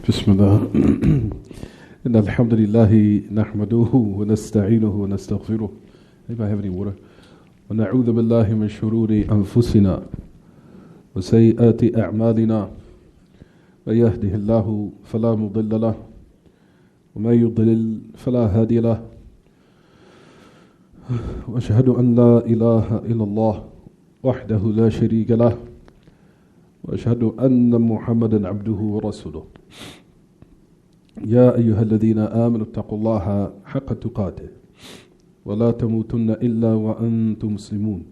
بسم الله إن الحمد لله نحمده ونستعينه ونستغفره. Anybody have any water? ونعوذ بالله من شرور أنفسنا وسيئات أعمالنا من يهده الله فلا مضل له ومن يضلل فلا هادي له وأشهد أن لا إله إلا الله وحده لا شريك له وأشهد أن محمدا عبده ورسوله. يا أيها الذين آمنوا اتقوا الله حق تقاته ولا تموتن إلا وأنتم مسلمون.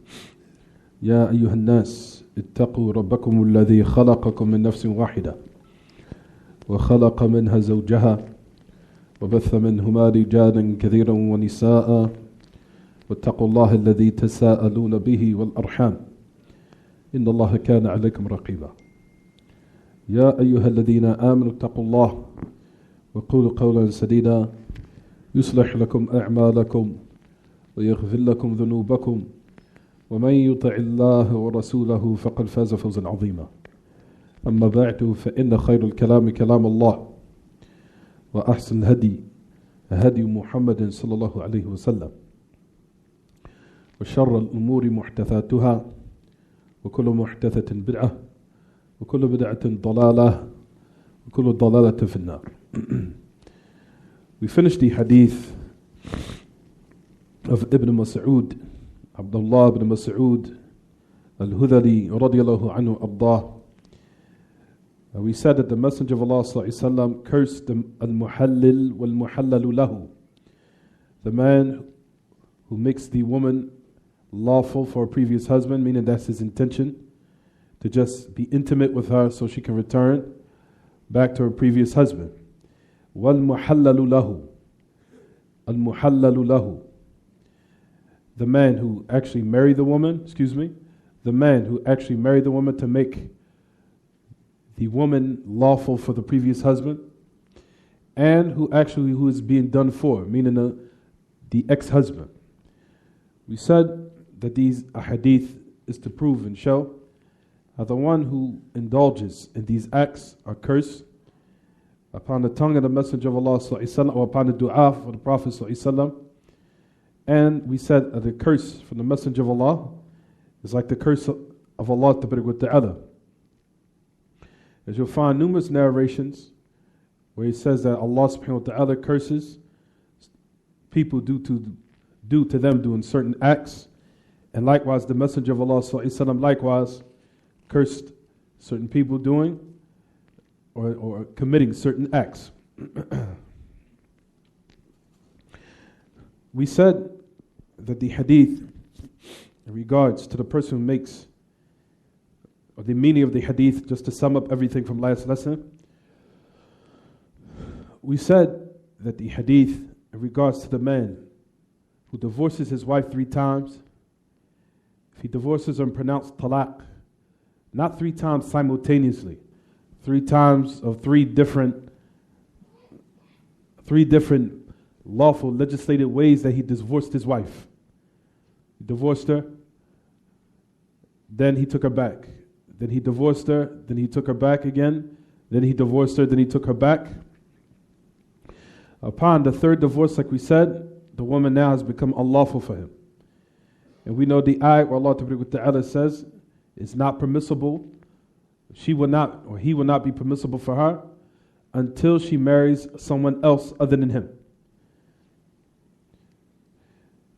يا أيها الناس اتقوا ربكم الذي خلقكم من نفس واحدة وخلق منها زوجها وبث منهما رجالا كثيرا ونساء واتقوا الله الذي تساءلون به والأرحام إن الله كان عليكم رقيبا. يا أيها الذين آمنوا اتقوا الله وقولوا قولا سديدا يصلح لكم أعمالكم ويغفر لكم ذنوبكم ومن يطع الله ورسوله فقد فاز فوزا عظيما. أما بعد فإن خير الكلام كلام الله وأحسن الهدي هدي محمد صلى الله عليه وسلم وشر الأمور محدثاتها وكل محدثة بدعة وكل بدعة ضلالة وكل ضلالة في النار. We finished the hadith of Ibn Mas'ud, Abdullah ibn Mas'ud al-Hudhali radiyallahu anhu ardah. We said that the Messenger of Allah sallallahu alaihi wasallam cursed the al-muhallil wal-muhallalu lahu, the man who makes the woman lawful for a previous husband, meaning that's his intention, to just be intimate with her so she can return back to her previous husband. وَالْمُحَلَّلُ لَهُ, al-muhallalu lahu, the man who actually married the woman, the man who actually married the woman to make the woman lawful for the previous husband, and who is being done for, meaning the ex-husband. We said that these ahadith is to prove and show that the one who indulges in these acts are cursed upon the tongue of the Messenger of Allah or upon the dua of the Prophet. And we said that the curse from the Messenger of Allah is like the curse of Allah Ta'ala. As you'll find numerous narrations where he says that Allah subhanahu wa ta'ala curses people due to them doing certain acts, and likewise the Messenger of Allah likewise cursed certain people doing or committing certain acts. We said that the hadith in regards to the person who makes, or the meaning of the hadith, just to sum up everything from last lesson, we said that the hadith in regards to the man who divorces his wife 3 times, if he divorces her and pronounced talaq, not 3 times simultaneously, 3 times of 3 different lawful legislated ways that he divorced his wife. He divorced her, then he took her back. Then he divorced her, then he took her back again, then he divorced her, then he took her back. Upon the 3rd divorce, like we said, the woman now has become unlawful for him. And we know the ayat where Allah Ta'ala says it's not permissible, she will not, or he will not be permissible for her until she marries someone else other than him.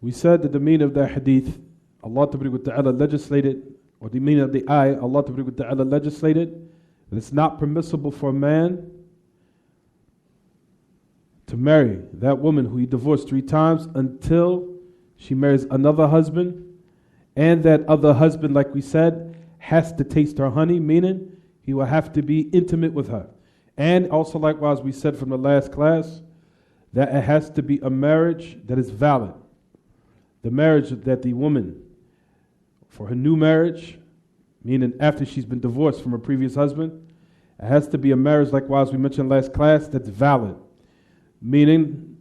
We said that the meaning of that hadith, Allah Ta'ala legislated, or the meaning of the ayah, Allah Ta'ala legislated that it's not permissible for a man to marry that woman who he divorced 3 times until she marries another husband, and that other husband, like we said, has to taste her honey, meaning he will have to be intimate with her. And also likewise we said from the last class that it has to be a marriage that is valid. The marriage that the woman, for her new marriage, meaning after she's been divorced from her previous husband, it has to be a marriage, likewise we mentioned last class, that's valid. Meaning,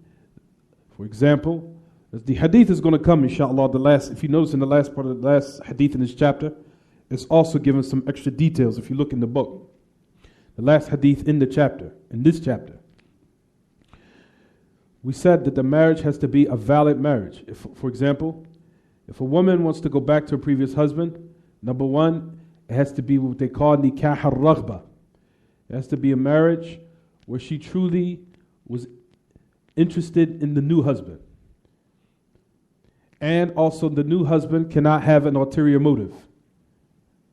for example, as the hadith is going to come, inshallah, if you notice in the last part of the last hadith in this chapter, it's also given some extra details if you look in the book. the last hadith in the chapter, in this chapter. We said that the marriage has to be a valid marriage. If, for example, if a woman wants to go back to her previous husband, number one, it has to be what they call nikah al-raghba. It has to be a marriage where she truly was interested in the new husband. And also the new husband cannot have an ulterior motive.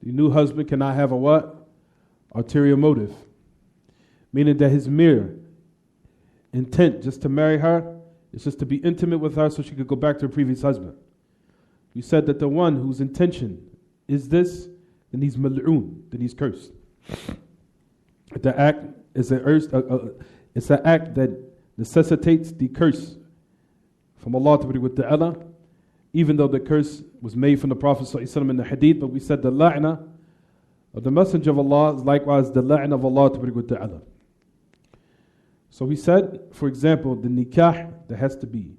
The new husband cannot have a what? Ulterior motive. Meaning that his mere intent just to marry her is just to be intimate with her so she could go back to her previous husband. We said that the one whose intention is this, then he's mal'oon, then he's cursed. The act is it's an act that necessitates the curse from Allah Ta'ala, even though the curse was made from the Prophet ﷺ in the Hadeeth, but we said the la'na of the Messenger of Allah is likewise the la'na of Allah Ta'ala. So we said, for example, the nikah that has to be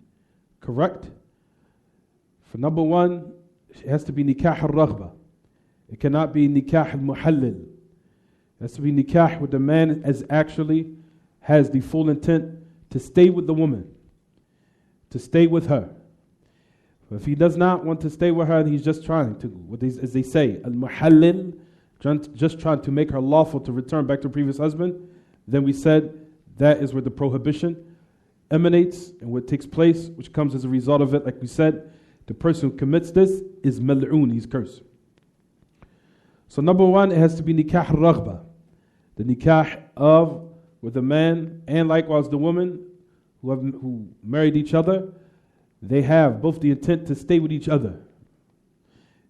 correct. For number one, it has to be nikah al-raghba. It cannot be nikah al-muhallil. It has to be nikah where the man actually has the full intent to stay with the woman, to stay with her. But if he does not want to stay with her, he's just trying to, as they say, al-muhallil, just trying to make her lawful to return back to her previous husband, then we said that is where the prohibition emanates and what takes place, which comes as a result of it. Like we said, the person who commits this is mal'oon, he's cursed. So number one, it has to be nikah al-raghba, the nikah of where the man and likewise the woman who married each other, they have both the intent to stay with each other.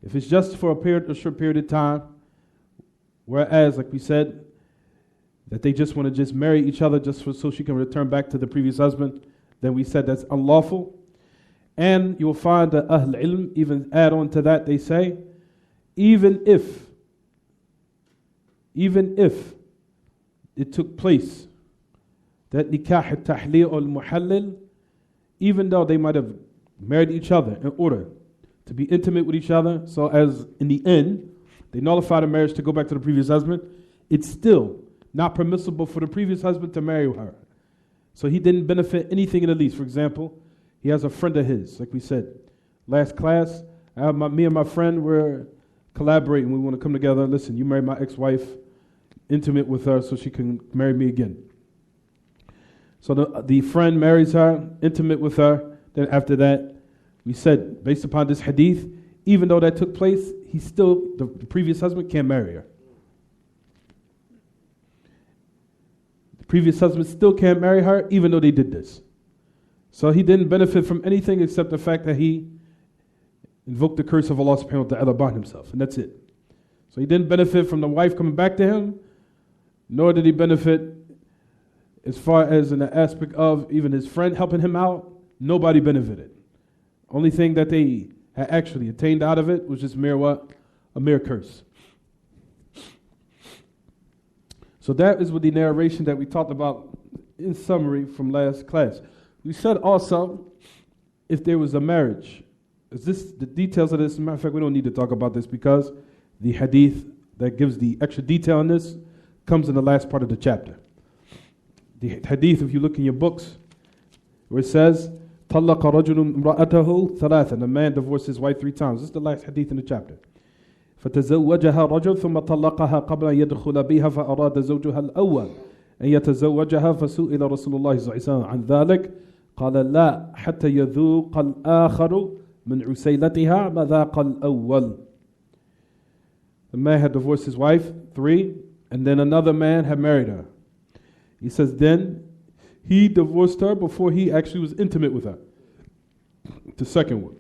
If it's just for a short period of time, whereas, like we said, that they just want to just marry each other so she can return back to the previous husband, then we said that's unlawful. And you will find that Ahl Ilm even add on to that, they say, even if it took place, that nikah al-tahlil or al-muhallil, even though they might have married each other in order to be intimate with each other, so as in the end, they nullify the marriage to go back to the previous husband, it's still not permissible for the previous husband to marry her. So he didn't benefit anything in the least. For example, he has a friend of his, like we said, last class, me and my friend were collaborating. We want to come together. Listen, you marry my ex-wife, intimate with her so she can marry me again. So the friend marries her, intimate with her. Then after that, we said, based upon this hadith, even though that took place, the previous husband can't marry her. The previous husband still can't marry her, even though they did this. So he didn't benefit from anything except the fact that he invoked the curse of Allah subhanahu wa ta'ala upon himself, and that's it. So he didn't benefit from the wife coming back to him, nor did he benefit as far as in the aspect of even his friend helping him out. Nobody benefited. Only thing that they had actually attained out of it was just mere what? A mere curse. So that is with the narration that we talked about in summary from last class. We said also, if there was a marriage, the details of this, as a matter of fact, we don't need to talk about this because the hadith that gives the extra detail on this comes in the last part of the chapter. The hadith, if you look in your books, where it says, طَلَّقَ رَجُلٌ امْرَأَتَهُ ثَلَاثًا, a man divorced his wife 3 times. This is the last hadith in the chapter. فتزوجها رجل ثم طلقها قبل أن يدخل بها فأراد زوجها الأول أن يتزوجها فسئل رسول الله صلى الله عليه وسلم عن ذلك قال لا حتى يذوق الآخر من عسيلتها مذاق الأول. The man had divorced his wife 3, and then another man had married her. He says then he divorced her before he actually was intimate with her, the second one.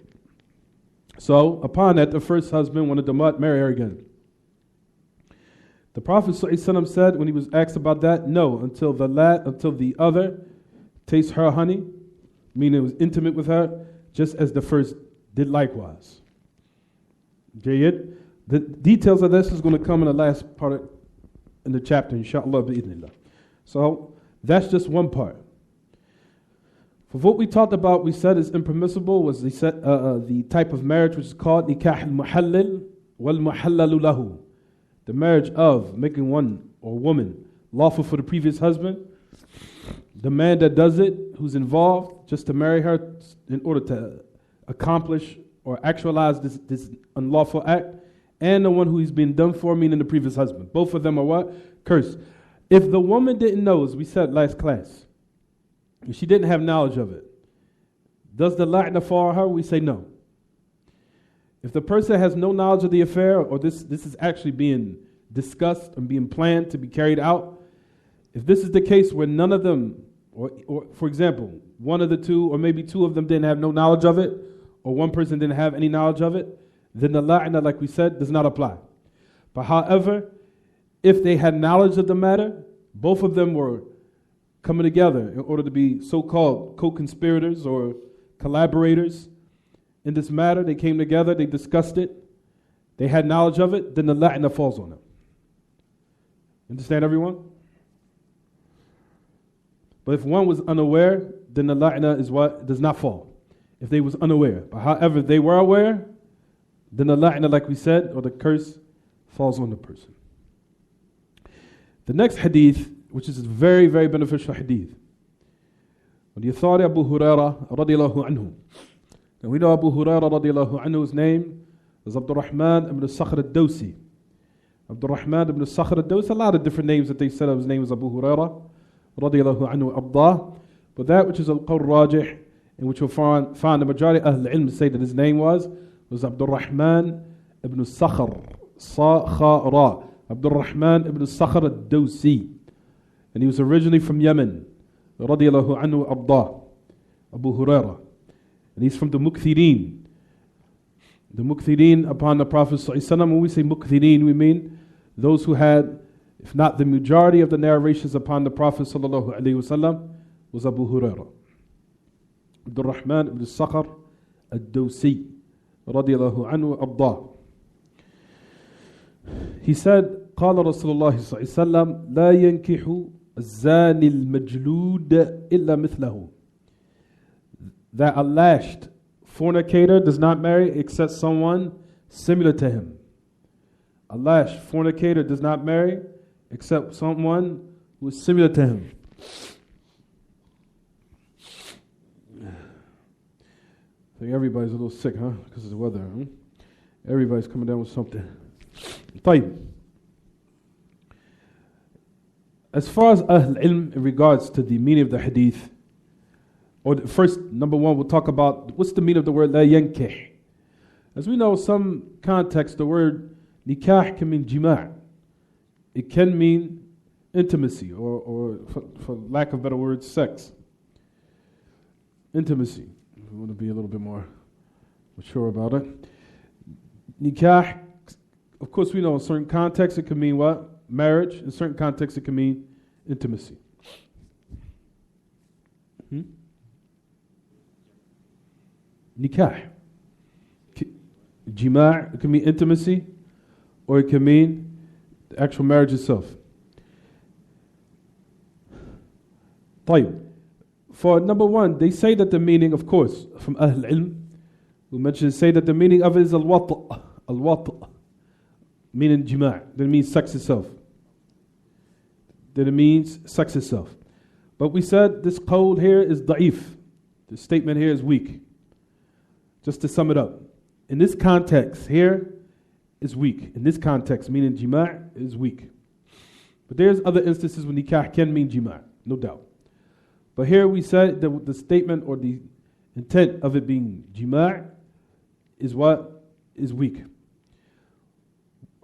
So upon that, the first husband wanted to marry her again. The Prophet ﷺ said when he was asked about that, no, until the other tastes her honey, meaning it was intimate with her, just as the first did likewise. Jayyid. The details of this is going to come in the last part in the chapter, inshallah bi'idhnillah. So that's just one part. For what we talked about, we said is impermissible was the type of marriage which is called nikah al-muhallil wal-muhallalu lahu. The marriage of making one or woman lawful for the previous husband. The man that does it, who's involved just to marry her in order to accomplish or actualize this unlawful act, and the one who he's been done for, meaning the previous husband. Both of them are what? Cursed. If the woman didn't know, as we said last class, if she didn't have knowledge of it, does the la'na fall on her? We say no. If the person has no knowledge of the affair, or this is actually being discussed and being planned to be carried out, if this is the case where none of them, or for example, one of the two, or maybe two of them didn't have no knowledge of it, or one person didn't have any knowledge of it, then the la'na, like we said, does not apply. But however, if they had knowledge of the matter, both of them were coming together in order to be so-called co-conspirators or collaborators in this matter. They came together, they discussed it, they had knowledge of it, then the la'na falls on them. Understand, everyone? But if one was unaware, then the la'na is what? Does not fall. If they was unaware. But however, if they were aware, then the la'na, like we said, or the curse, falls on the person. The next hadith, which is a very, very beneficial hadith. On the authority of Abu Hurairah radiallahu anhu. And we know Abu Hurairah radiallahu anhu's name is Abdur-Rahman ibn Sakhr al-Dawsi. Abdur-Rahman ibn Sakhr al-Dawsi, a lot of different names that they said of his name was Abu Hurairah radiallahu anhu abdah. But that which is al-Qawl Rajih, in which you'll find the majority of al-ilm say that his name was Abdur-Rahman ibn Sakhr, Sa-Kha-Ra, Abdur-Rahman ibn Sakhr al-Dawsi. And he was originally from Yemen, radiallahu anhu abdah, Abu Hurairah. And he's from the Mukthirin. The Mukthirin upon the Prophet ﷺ. When we say Mukthirin, we mean those who had, if not the majority of the narrations upon the Prophet ﷺ, was Abu Hurairah. Abdur-Rahman ibn Sakhr al-Dawsi, radiallahu anhu abdah. He said, قال رسول الله صلى الله عليه وسلم لا ينكح الزاني المجلود إلا مثله. That a lashed fornicator does not marry except someone similar to him. A lashed fornicator does not marry except someone who is similar to him. I think everybody's a little sick, huh? Because of the weather. Huh? Everybody's coming down with something. طيب. As far as Ahl-Ilm in regards to the meaning of the hadith, or the first, number one, we'll talk about what's the meaning of the word la yankih. As we know, some context, the word nikah can mean jima'. It can mean intimacy, or for lack of better words, sex. Intimacy. If we want to be a little bit more mature about it. Nikah, of course, we know in certain contexts it can mean what? Marriage. In certain contexts it can mean intimacy. Nikah. Jima' it can mean intimacy, or it can mean the actual marriage itself. طيب. For number one, they say that the meaning, of course, from Ahl Ilm, who mentioned, say that the meaning of it is al-wat', al-wat', meaning jima', that it means sex itself. That it means sex itself. But we said this qawl here is da'if. The statement here is weak. Just to sum it up. In this context here is weak. In this context, meaning jima' is weak. But there's other instances when nikah can mean jima', no doubt. But here we said that the statement or the intent of it being jima' is what? Is weak.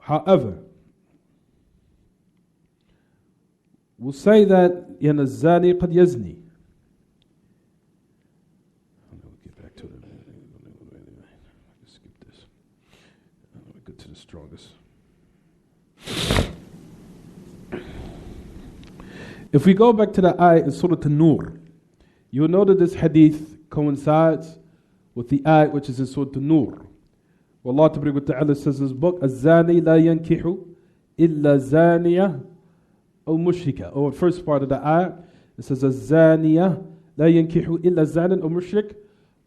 However, we'll say that الزاني قد يزني. I'll get back to it. Let's skip this. I'll get to the strongest. If we go back to the ayah in Surah An-Nur, you'll know that this hadith coincides with the ayah which is in Surah An-Nur. Allah Tabaraka wa Ta'ala says in His book, الزاني لا ينكح إلا زانية أو مشركة. Or the first part of the ayah, it says الزانية لا ينكح إلا زان أو مشرك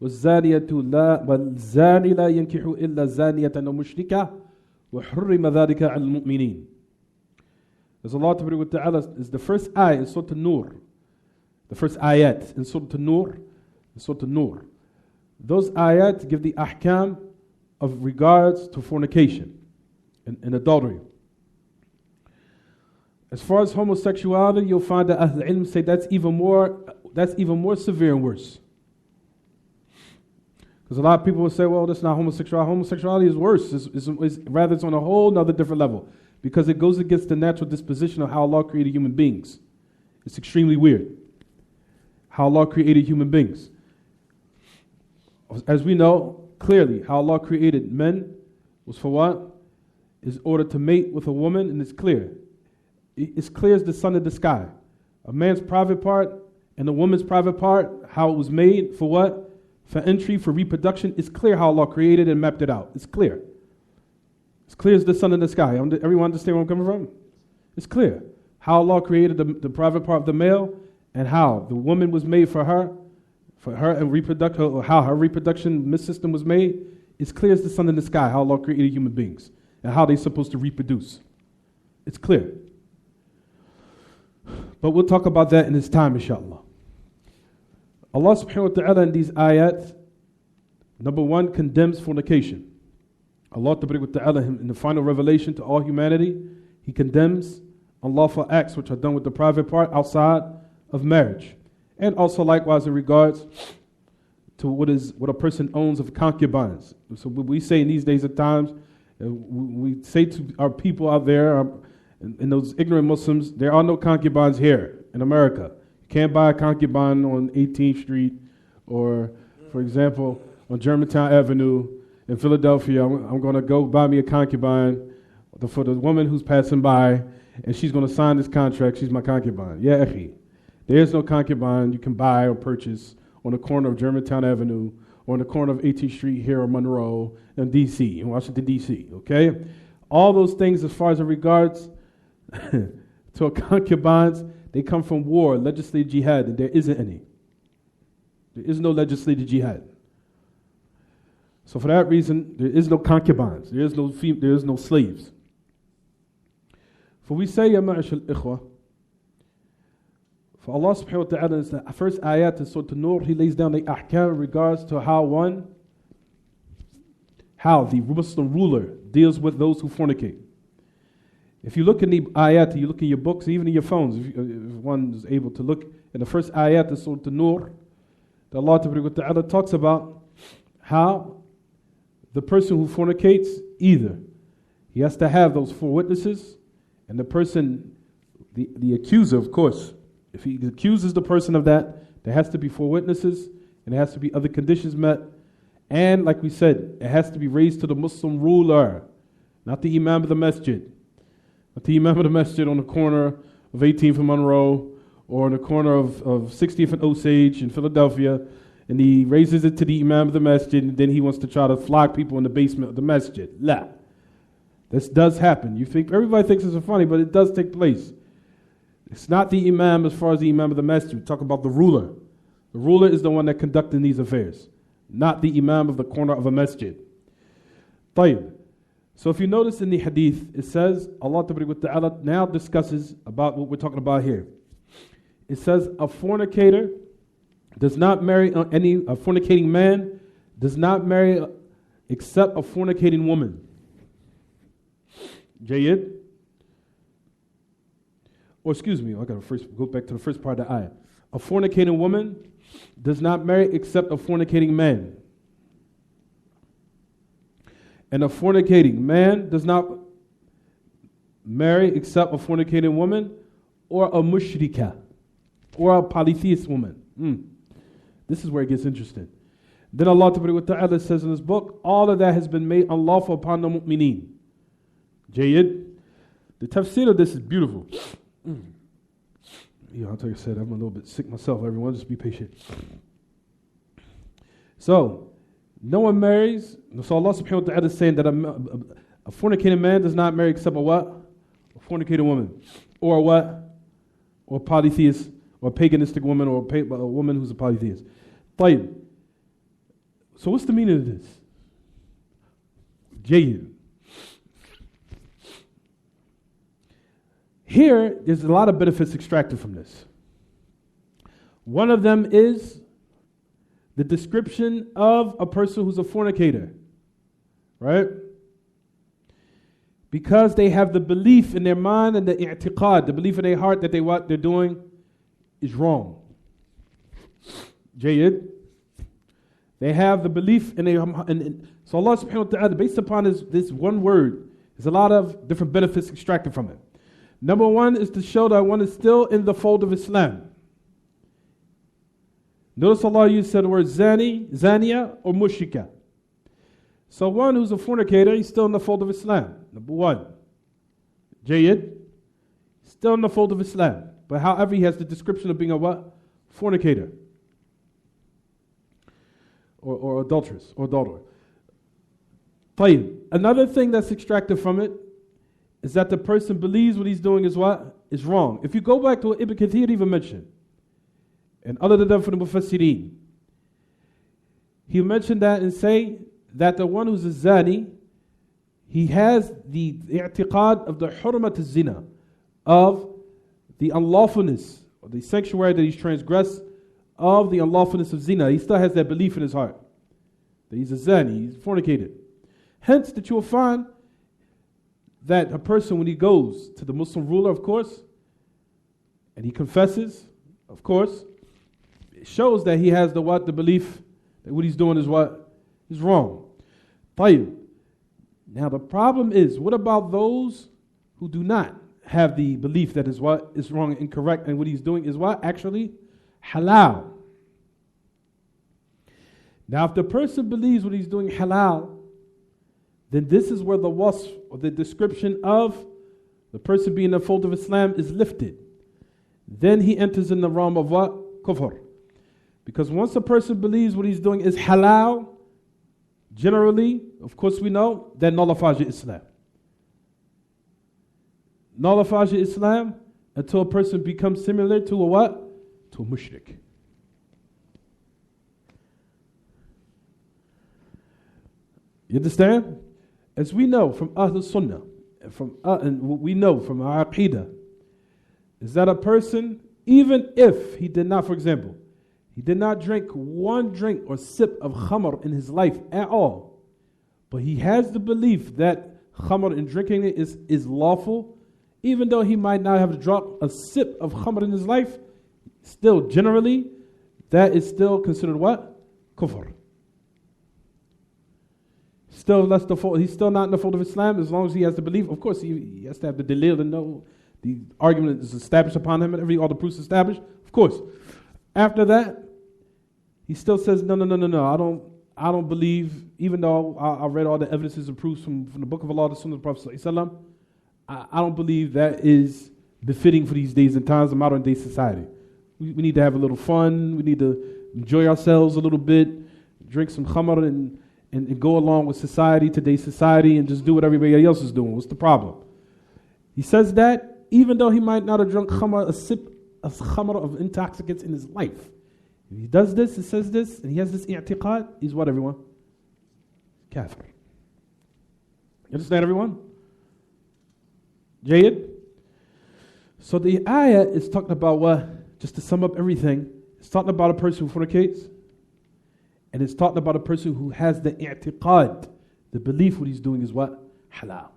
والزانية لا والزاني لا ينكح إلا زانية أو مشركة وحرم ذلك على المؤمنين. As Allah Ta'ala is the first ayah in Surah An-Nur. The first ayat in Surah An-Nur. Surah An-Nur. Those ayat give the ahkam of regards to fornication and adultery. As far as homosexuality, you'll find that Ahl Ilm say that's even more severe and worse. Because a lot of people will say, well, that's not homosexuality. Homosexuality is worse. Rather, it's on a whole other different level. Because it goes against the natural disposition of how Allah created human beings. It's extremely weird. How Allah created human beings. As we know, clearly, how Allah created men was for what? Is order to mate with a woman, and it's clear. It's clear as the sun in the sky. A man's private part and a woman's private part, how it was made, for what? For entry, for reproduction. It's clear how Allah created and mapped it out. It's clear. It's clear as the sun in the sky. Everyone understand where I'm coming from? It's clear. How Allah created the private part of the male and how the woman was made for her and reproduction, or how her reproduction system was made. It's clear as the sun in the sky how Allah created human beings and how they're supposed to reproduce. It's clear. But we'll talk about that in this time, inshallah. Allah subhanahu wa ta'ala in these ayat, number one, condemns fornication. Allah ta'ala in the final revelation to all humanity, He condemns unlawful acts which are done with the private part outside of marriage. And also likewise in regards to what a person owns of concubines. So we say in these days and times, we say to our people out there, and those ignorant Muslims, there are no concubines here in America. You can't buy a concubine on 18th Street or, for example, on Germantown Avenue in Philadelphia. I'm going to go buy me a concubine for the woman who's passing by, and she's going to sign this contract. She's my concubine. Yeah, akhi. There is no concubine you can buy or purchase on the corner of Germantown Avenue or on the corner of 18th Street here in Monroe in D.C., in Washington, D.C., okay? All those things as far as it regards to concubines, they come from war, legislative jihad, and there isn't any. There is no legislative jihad. So for that reason, there is no concubines. There is no slaves. For we say, Ya ma'ashal ikhwa, for Allah subhanahu wa ta'ala, in the first ayat in Surah An-Nur, He lays down the ahkam in regards to how the Muslim ruler deals with those who fornicate. If you look in the ayat, you look in your books, even in your phones, if one is able to look in the first ayat in Surah An-Nur, Allah ta'ala talks about how the person who fornicates, either he has to have those 4 witnesses, and the person, the accuser, of course, if he accuses the person of that, there has to be 4 witnesses, and there has to be other conditions met, and like we said, it has to be raised to the Muslim ruler, not the imam of the masjid. Not the imam of the masjid on the corner of 18th and Monroe, or on the corner of 60th and Osage in Philadelphia, and he raises it to the imam of the masjid, and then he wants to try to flog people in the basement of the masjid. La. This does happen. Everybody thinks it's funny, but it does take place. It's not the imam as far as the imam of the masjid. We talk about the ruler. The ruler is the one that conducting these affairs, not the imam of the corner of a masjid. Tayyib. So if you notice in the hadith, it says, Allah Ta'ala now discusses about what we're talking about here. It says, a fornicator does not marry a fornicating man does not marry except a fornicating woman. Jayyid. Or excuse me, I gotta first go back to the first part of the ayah. A fornicating woman does not marry except a fornicating man. And a fornicating man does not marry except a fornicating woman or a mushrika or a polytheist woman. This is where it gets interesting. Then Allah Ta'ala says in His book, all of that has been made unlawful upon the mu'mineen. Jayyid. The tafsir of this is beautiful. Yeah, I'll tell you, I'm a little bit sick myself, everyone. Just be patient. So, no one marries. So Allah subhanahu wa ta'ala is saying that a fornicating man does not marry except a what? A fornicating woman. Or a what? Or a polytheist, or a paganistic woman, or a woman who's a polytheist. Tayyib. So what's the meaning of this? Jayyid. Here, there's a lot of benefits extracted from this. One of them is the description of a person who's a fornicator, right? Because they have the belief in their mind and the i'tiqad, the belief in their heart that what they're doing is wrong. Jayyid. They have the belief in their, so Allah subhanahu wa ta'ala, based upon this one word, there's a lot of different benefits extracted from it. Number one is to show that one is still in the fold of Islam. Notice Allah used the word zani, zaniya, or mushrika. So one who's a fornicator, he's still in the fold of Islam. Number one. Jayyid, still in the fold of Islam. But however, he has the description of being a what? Fornicator. Or adulteress, or adulterer. طيب. Another thing that's extracted from it is that the person believes what he's doing is what? Is wrong. If you go back to what Ibn Kathir even mentioned, and other than that for the Mufassirin, he mentioned that and say that the one who's a zani, he has the i'tiqad of the hurmat al-zina, of the unlawfulness, or the sanctuary that he's transgressed, of the unlawfulness of zina. He still has that belief in his heart that he's a zani, he's fornicated. Hence that you will find that a person, when he goes to the Muslim ruler, of course, and he confesses, of course, it shows that he has the what? The belief that what he's doing is what? Is wrong. طيب. Now the problem is, what about those who do not have the belief that is what is wrong and incorrect, and what he's doing is what? Actually halal. Now if the person believes what he's doing halal, then this is where the wasf, or the description of the person being in the fold of Islam, is lifted. Then he enters in the realm of what? Kufr. Because once a person believes what he's doing is halal, generally, of course we know, that nullifies your Islam. Nullifies your Islam until a person becomes similar to a what? To a mushrik. You understand? As we know from Ahl Sunnah, and what we know from our Aqidah, is that a person, even if he did not, for example, he did not drink one drink or sip of khamr in his life at all, but he has the belief that khamr and drinking it is lawful, even though he might not have drunk a sip of khamr in his life, still generally, that is still considered what? Kufr. Still he's still not in the fold of Islam as long as he has the belief. Of course, he has to have the dalil and know the argument is established upon him and all the proofs established. Of course. After that, he still says, no, I don't believe, even though I read all the evidences and proofs from the book of Allah, the Sunnah of the Prophet ﷺ, I don't believe that is befitting for these days and times of modern day society. We need to have a little fun. We need to enjoy ourselves a little bit, drink some khamr and go along with society, today's society, and just do what everybody else is doing. What's the problem? He says that even though he might not have drunk khamr, a sip of khamr of intoxicants in his life. If he does this, he says this, and he has this i'tiqad, he's what, everyone? Kafir. You understand, everyone? Jayyid? So the ayah is talking about what? Just to sum up everything, it's talking about a person who fornicates, and it's talking about a person who has the i'tiqad, the belief what he's doing is what? Halal.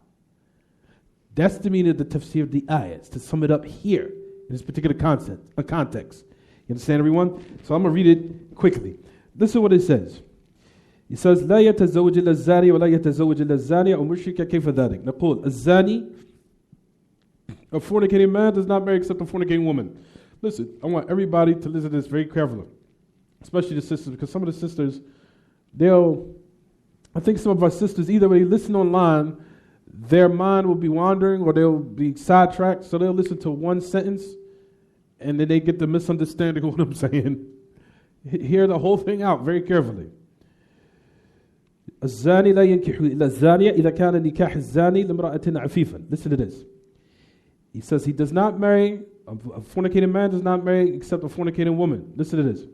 That's the meaning of the tafsir of the ayahs, to sum it up here in this particular context. You understand, everyone? So I'm going to read it quickly. This is what it says. It says, لا يتزوج إلا الزاني ولا يتزوج إلا الزانية أو مشركة كيف ذلك. نقول الزاني, a fornicating man does not marry except a fornicating woman. Listen, I want everybody to listen to this very carefully, especially the sisters, because some of the sisters, I think some of our sisters, either when they listen online, their mind will be wandering or they'll be sidetracked, so they'll listen to one sentence and then they get the misunderstanding of what I'm saying. Hear the whole thing out very carefully. الزاني لا ينكح إلا الزانية إذا كان نكاح الزاني لامرأة عفيفا. Listen to this. He says he does not marry, a fornicating man does not marry except a fornicating woman. Listen to this.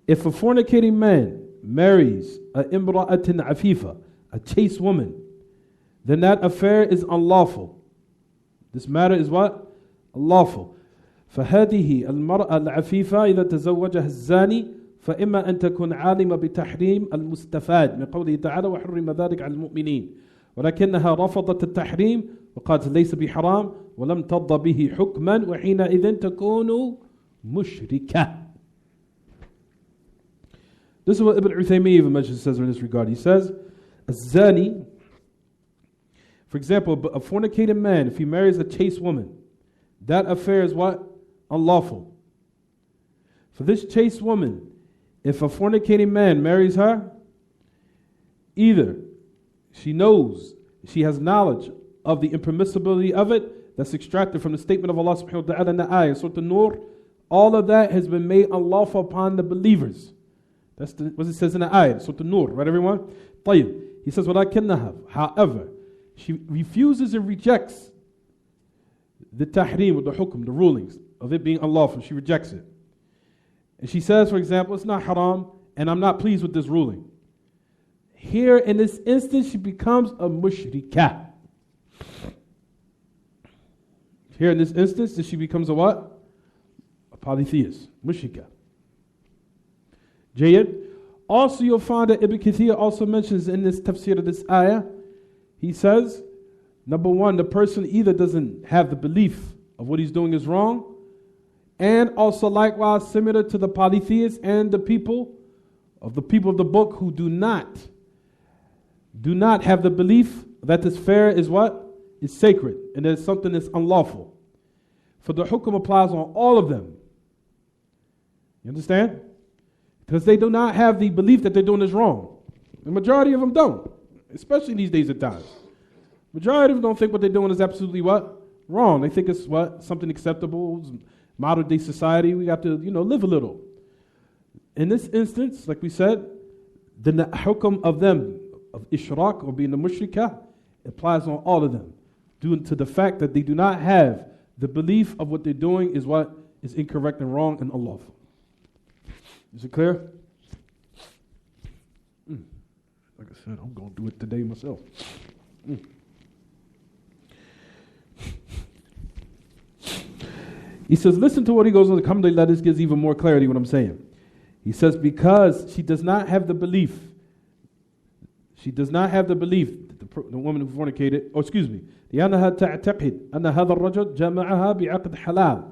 If a fornicating man marries a imra'atin afifa, a chaste woman, then that affair is unlawful. This matter is what? unlawful. فهذه المرأة العفيفة إذا تزوجها الزاني فإما أن تكون عالمة بتحريم المستفاد من قوله تعالى وحرم ذلك على المؤمنين ولكنها رفضت التحريم وقالت ليس بحرام ولم ترضى به حكما وحينئذ تكون مشركة. This is what Ibn Uthaymeen even mentions, says in this regard. He says, الزاني, for example, a fornicating man, if he marries a chaste woman, that affair is what? Unlawful. For this chaste woman, if a fornicating man marries her, either she knows, she has knowledge of the impermissibility of it, that's extracted from the statement of Allah subhanahu wa ta'ala in the ayah, Surah An-Nur, all of that has been made unlawful upon the believers. That's what it says in the ayah, Surah An-Nur, right everyone? طيب. He says, وَلَكِنَّهَا, however, she refuses and rejects the tahrim, or the hukm, the rulings of it being unlawful. She rejects it. And she says, for example, it's not haram, and I'm not pleased with this ruling. Here in this instance, she becomes a mushrikah. Here in this instance, she becomes a what? A polytheist, mushrikah. Jayyid. Also, you'll find that Ibn Kathir also mentions in this tafsir of this ayah, he says, number one, the person either doesn't have the belief of what he's doing is wrong, and also likewise similar to the polytheists and the people of the book who do not have the belief that this fair is what? Is sacred, and there's something that's unlawful. For the hukum applies on all of them. You understand? Because they do not have the belief that they're doing this wrong. The majority of them don't, especially in these days of times. Majority of them don't think what they're doing is absolutely what? Wrong. They think it's what? Something acceptable. Modern day society, we got to, live a little. In this instance, like we said, the hukum of them, of ishraq or being the mushrikah, applies on all of them, due to the fact that they do not have the belief of what they're doing is what is incorrect and wrong and unlawful. Is it clear? Like I said, I'm going to do it today myself. He says, listen to what he goes on. Alhamdulillah, this gives even more clarity what I'm saying. He says, because she does not have the belief. She does not have the belief, the woman who fornicated, لأنها تعتقد أن هذا الرجل جمعها بعقد حلال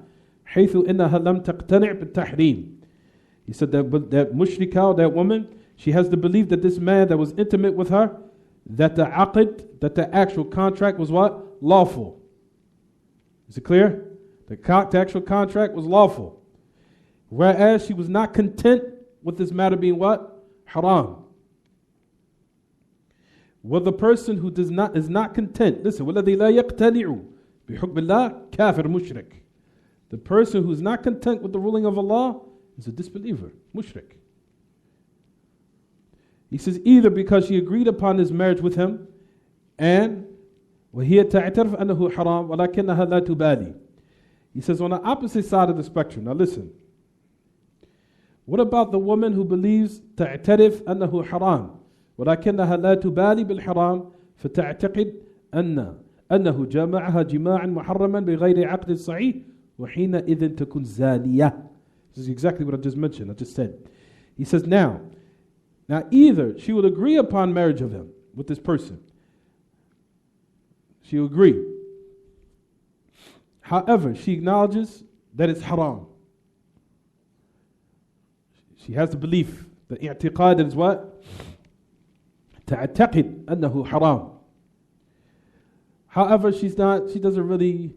حيث إنها لم تقتنع بالتحريم. He said that mushrikah, that woman, she has the belief that this man that was intimate with her, that the aqd, that the actual contract was what? Lawful. Is it clear? The actual contract was lawful. Whereas she was not content with this matter being what? Haram. Well, the person who is not content, listen, وَالَّذِي لَا يَقْتَنِعُ بِحُكْمِ اللَّهِ كَافِرٌ مُشْرِكٌ. The person who is not content with the ruling of Allah is a disbeliever, mushrik. He says either because she agreed upon his marriage with him, and وَهِيَ تَعْتَرْفْ أَنَّهُ حَرَامٌ وَلَكِنَّهَا لَا تُبَالِي. He says on the opposite side of the spectrum, now listen, what about the woman who believes تَعْتَرِفْ أَنَّهُ حَرَامٌ ولكنها لا تبالي بالحرام فتعتقد أنه جمعها جماعا محرما بغير عقد صحيح وحينئذ تكون زانية. This is exactly what I just mentioned, I just said. He says now either she will agree upon marriage of him with this person. She will agree. However, she acknowledges that it's haram. She has the belief, the i'tiqad that is what? تعتقد أنه حرام. However, she doesn't really,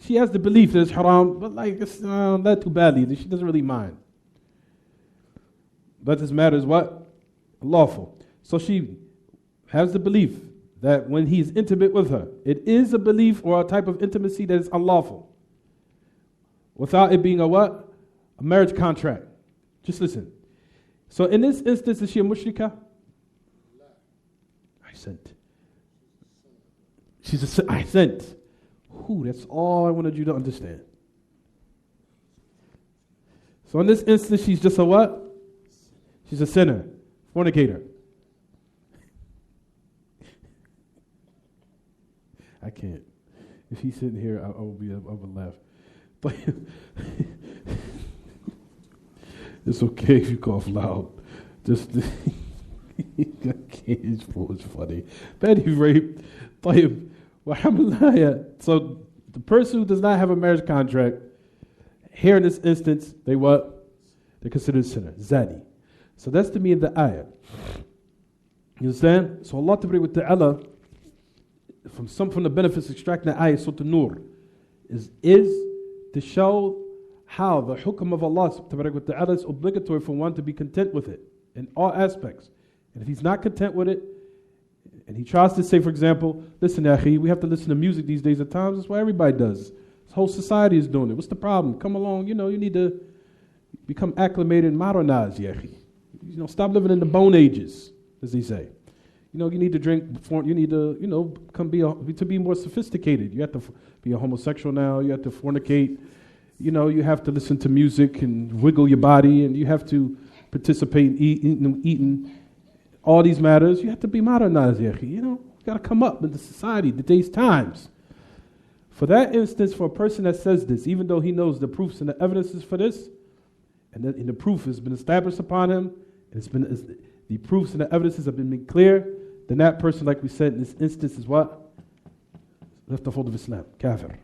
she has the belief that it's haram, but it's not too badly. She doesn't really mind. But this matter is what? Lawful. So she has the belief that when he is intimate with her, it is a belief or a type of intimacy that is unlawful. Without it being a what? A marriage contract. Just listen. So in this instance, is she a mushrikah? She's a ahsant. That's all I wanted you to understand. So in this instance, she's just a what? She's a sinner, fornicator. I can't. If he's sitting here, I would laugh. But it's okay if you cough loud. Just it's funny. But anyway, so the person who does not have a marriage contract, here in this instance, they what? They're considered sinner, zani. So that's the meaning of the ayah. You understand? So Allah Ta'ala, from the benefits extracting the ayah, Surah An-Nur, is to show how the hukm of Allah Ta'ala is obligatory for one to be content with it in all aspects. And if he's not content with it, and he tries to say, for example, listen, Akhi, we have to listen to music these days at times. That's what everybody does. This whole society is doing it. What's the problem? Come along. You need to become acclimated and modernized, Akhi. Stop living in the bone ages, as they say. You need to drink before, you need to, to be more sophisticated. You have to be a homosexual now. You have to fornicate. You have to listen to music and wiggle your body, and you have to participate in eating all these matters. You have to be modernized, Yakhi. You got to come up in the society, today's times. For that instance, for a person that says this, even though he knows the proofs and the evidences for this, and the proof has been established upon him, and the proofs and the evidences have been made clear, then that person, like we said in this instance, is what? Left the fold of Islam, kafir.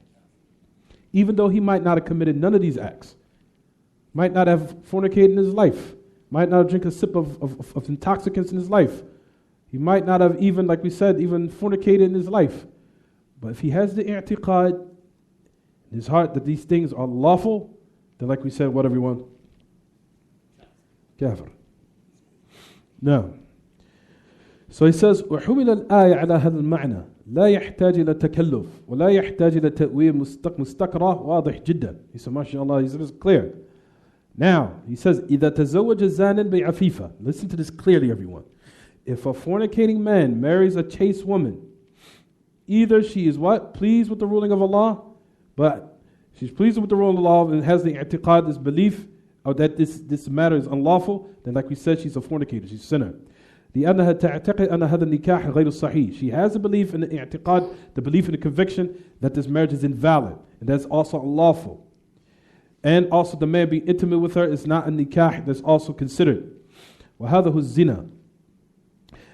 Even though he might not have committed none of these acts, might not have fornicated in his life, might not have drank a sip of intoxicants in his life, he might not have even, like we said, even fornicated in his life. But if he has the i'tiqad in his heart that these things are lawful, then like we said, what everyone? Kafir. Now, so he says, وحمل الآية على هذا المعنى لا يحتاج إلى تكلف ولا يحتاج إلى تأويل مستقرة واضح جدا. He said, MashaAllah, he said it's clear. Now, he says, إذا تزوج الزان بعفيفة. Listen to this clearly, everyone. If a fornicating man marries a chaste woman, either she is what? Pleased with the ruling of Allah, but she's pleased with the ruling of Allah and has the i'tiqad, this belief, or that this matter is unlawful, then like we said, she's a fornicator, she's a sinner. لأنها تعتقد أن هذا النكاح غير صحيح. She has a belief in the i'tiqad, the belief in the conviction that this marriage is invalid, and that's also unlawful. And also the man being intimate with her is not a nikah, that's also considered. وهذا هو الزنا.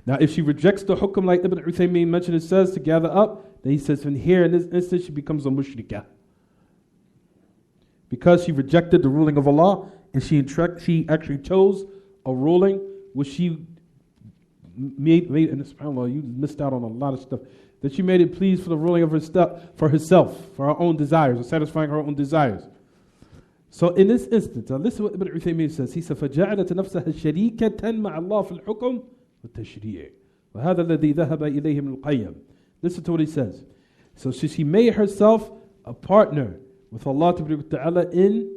Now if she rejects the hukm like Ibn Uthaymeen mentioned, it says to gather up, then he says from here in this instance she becomes a mushrikah. Because she rejected the ruling of Allah and she actually chose a ruling which she made, and subhanAllah, you missed out on a lot of stuff, that she made it pleased for the ruling of her for herself, for her own desires, or satisfying her own desires. So in this instance, listen to what Ibn Uthaymeen says. He said, فَجَعَلَتْ نَفْسَهَا شَرِيكَةً مَعَ اللَّهِ فِي الْحُكْمِ وَالتَّشْرِيعِ وَهَذَا الَّذِي ذَهَبَ إِلَيْهِ مِنْ الْقَيِّمِ. Listen to what he says. So she made herself a partner with Allah Ta'ala in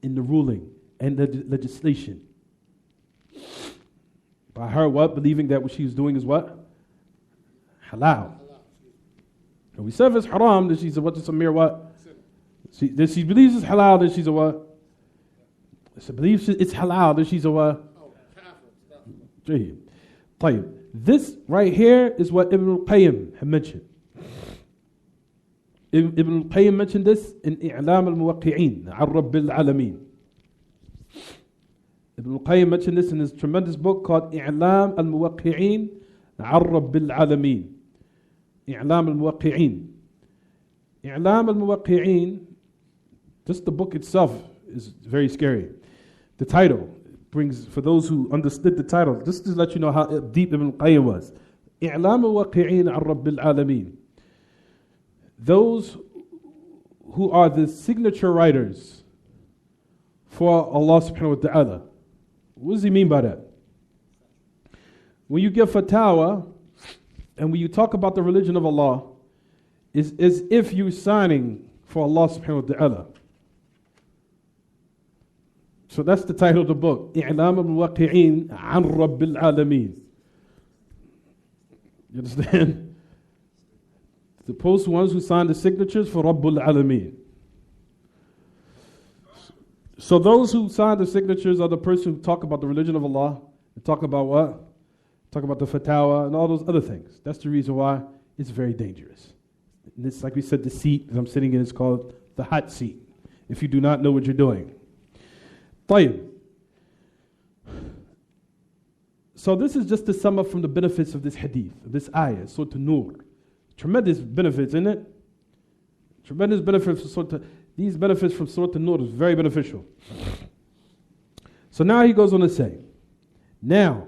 the ruling and the legislation. By her what? Believing that what she was doing is what? Halal. And we said if it's haram, then she's a what? Just a mere what? She believes it's halal, then she's a what? She believes it's halal, then she's a what? طيب. This right here is what Ibn al-Qayyim had mentioned. Ibn al-Qayyim mentioned this in إعلام الموقعين عن رب العالمين. Ibn al-Qayyim mentioned this in his tremendous book called إعلام الموقعين عن رب العالمين. إعلام الموقعين. إعلام الموقعين, just the book itself is very scary. The title brings, for those who understood the title, just to let you know how deep Ibn al-Qayyim was. إعلام الموقعين عن رب العالمين. Those who are the signature writers for Allah subhanahu wa ta'ala. What does he mean by that? When you give fatwa and when you talk about the religion of Allah, it's as if you're signing for Allah subhanahu wa ta'ala. So that's the title of the book. إعلام الموقعين عن رب العالمين. You understand? The post ones who sign the signatures for Rabbul Alameen. So those who sign the signatures are the person who talk about the religion of Allah and talk about what? Talk about the fatwa and all those other things. That's the reason why it's very dangerous. This, like we said, the seat that I'm sitting in is called the hot seat, if you do not know what you're doing. طيب. So this is just to sum up from the benefits of this hadith, of this ayah, Surah An-Nur. Tremendous benefits, isn't it? Tremendous benefits from these benefits from Surah An-Nur is very beneficial. So now he goes on to say, now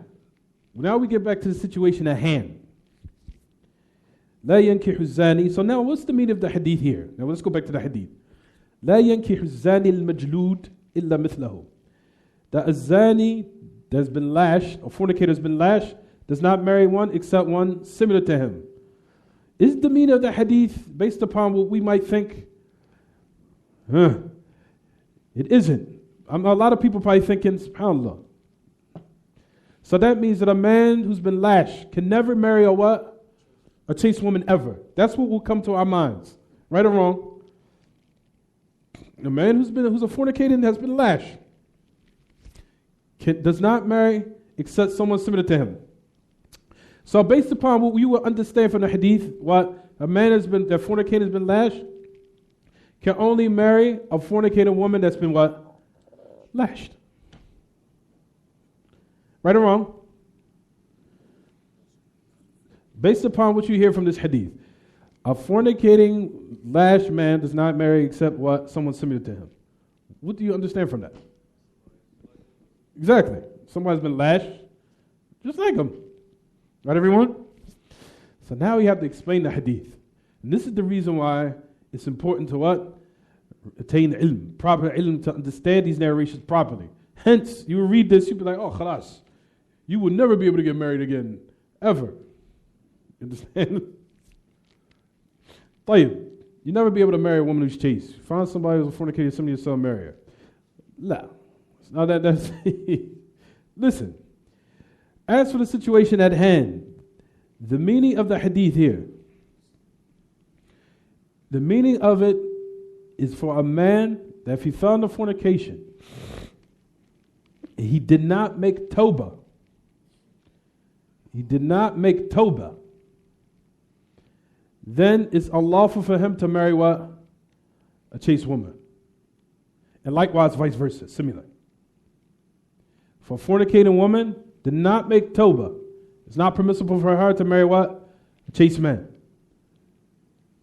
we get back to the situation at hand. لا ينكح الزاني. So now what's the meaning of the hadith here? Now let's go back to the hadith. لا ينكح الزاني المجلود إلا مثله. That a zani that's been lashed, a fornicator has been lashed, does not marry one except one similar to him. Is the meaning of the hadith based upon what we might think? It isn't. A lot of people probably thinking, subhanAllah. So that means that a man who's been lashed can never marry a what? A chaste woman ever. That's what will come to our minds. Right or wrong? A man who's a fornicator and has been lashed does not marry except someone similar to him. So based upon what we will understand from the hadith, what a man that fornicator has been lashed, can only marry a fornicator woman that's been what? Lashed. Right or wrong? Based upon what you hear from this hadith, a fornicating lashed man does not marry except what? Someone similar to him. What do you understand from that? Exactly. Somebody's been lashed just like him. Right, everyone? So now we have to explain the hadith. And this is the reason why it's important to what? Attain ilm, proper ilm, to understand these narrations properly. Hence, you will read this, you'll be like, oh, khalas. You will never be able to get married again, ever. You understand? طيب. You'll never be able to marry a woman who's chaste. Find somebody who's a fornicator, somebody who's selling marry her. La. Now that's listen. As for the situation at hand, the meaning of the hadith here, the meaning of it is for a man that if he fell into fornication, he did not make tawbah. He did not make tawbah. Then it's unlawful for him to marry what? A chaste woman. And likewise, vice versa, similar. For a fornicating woman, did not make tawbah. It's not permissible for her to marry what? A chaste man.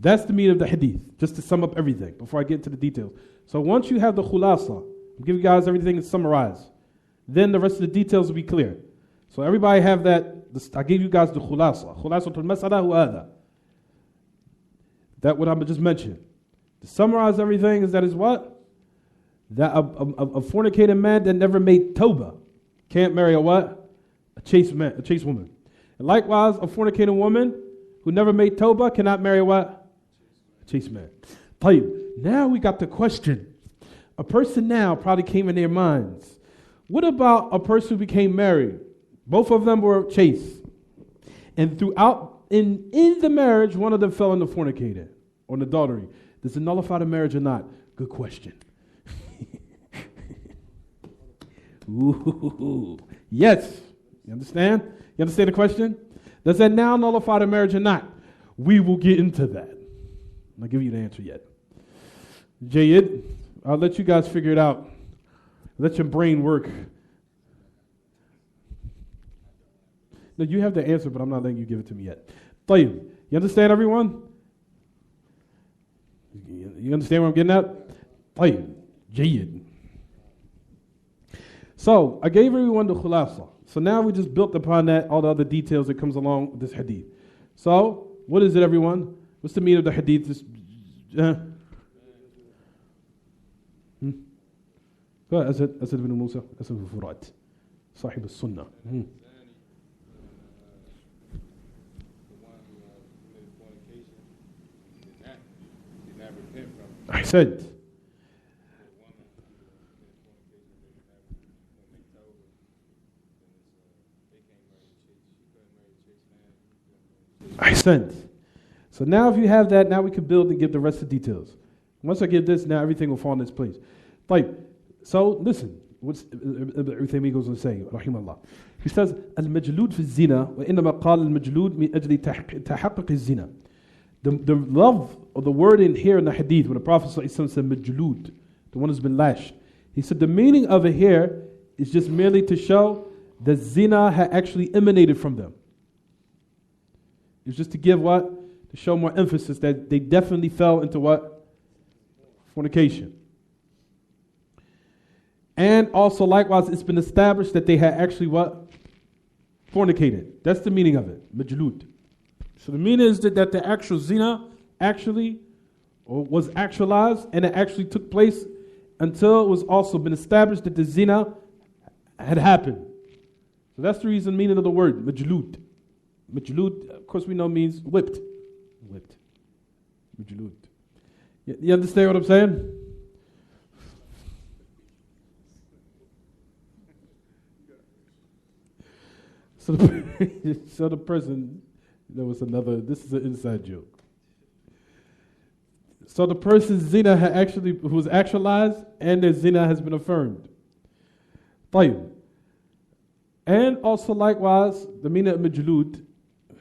That's the meaning of the hadith, just to sum up everything before I get into the details. So once you have the khulasa, I'm giving you guys everything summarized, then the rest of the details will be clear. So everybody have that, I gave you guys the khulasa. Khulasatul mas'ala hu hadha. That what I'm just mentioned. To summarize everything is what? That a fornicating man that never made tawbah can't marry a what? A chaste man, a chaste woman. And likewise, a fornicating woman who never made tawbah cannot marry a what? A chaste man. طيب. Now we got the question. A person now probably came in their minds. What about a person who became married? Both of them were chaste. And throughout, in the marriage, one of them fell into fornicator or adultery. Does it nullify the marriage or not? Good question. Ooh, yes. You understand? You understand the question? Does that now nullify the marriage or not? We will get into that. I'm not giving you the answer yet. Jayid, I'll let you guys figure it out. Let your brain work. No, you have the answer, but I'm not letting you give it to me yet. طيب. You understand, everyone? You understand what I'm getting at? طيب. Jayid. So, I gave everyone the khulasa. So now we just built upon that, all the other details that comes along with this hadith. So, what is it, everyone? What's the meaning of the hadith? أسد بن موسى أسد بن فرات صاحب السنة. أحسنت. Ahsant. So now if you have that, now we can build and give the rest of the details. Once I give this, now everything will fall in its place. Like, so listen, what's Uthaymin goes on to say, rahimahullah. He says, al-majlud fi zina, wa innama qala al-majlud min ajli tahaqquq az-zina. The love of the word in here in the hadith, when the Prophet ﷺ said majlood, the one who's been lashed, he said the meaning of it here is just merely to show that zina had actually emanated from them. It was just to give what? To show more emphasis that they definitely fell into what? Fornication. And also likewise, it's been established that they had actually what? Fornicated. That's the meaning of it, majlood. So the meaning is that the actual zina actually was actualized, and it actually took place until it was also been established that the zina had happened. So that's the reason, meaning of the word, majlood. Majlood, of course we know, means whipped. Whipped. Majlood. You understand what I'm saying? So the person, there was another, this is an inside joke. So the person's zina had actually, who was actualized, and their zina has been affirmed. طيب. And also likewise, the meaning of majlood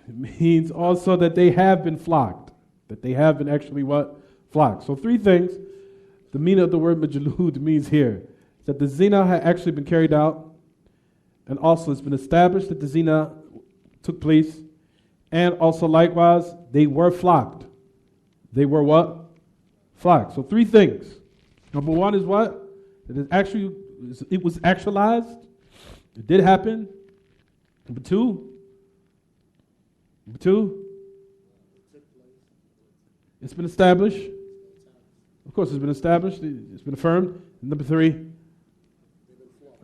means also that they have been flogged. That they have been actually what? Flogged. So three things. The meaning of the word majlood means here. That the zina had actually been carried out. And also it's been established that the zina took place. And also likewise, they were flogged. They were what? Flogged. So three things. Number one is what? It was actualized. It did happen. Number two, it's been established. Of course, it's been established. It's been affirmed. And number three,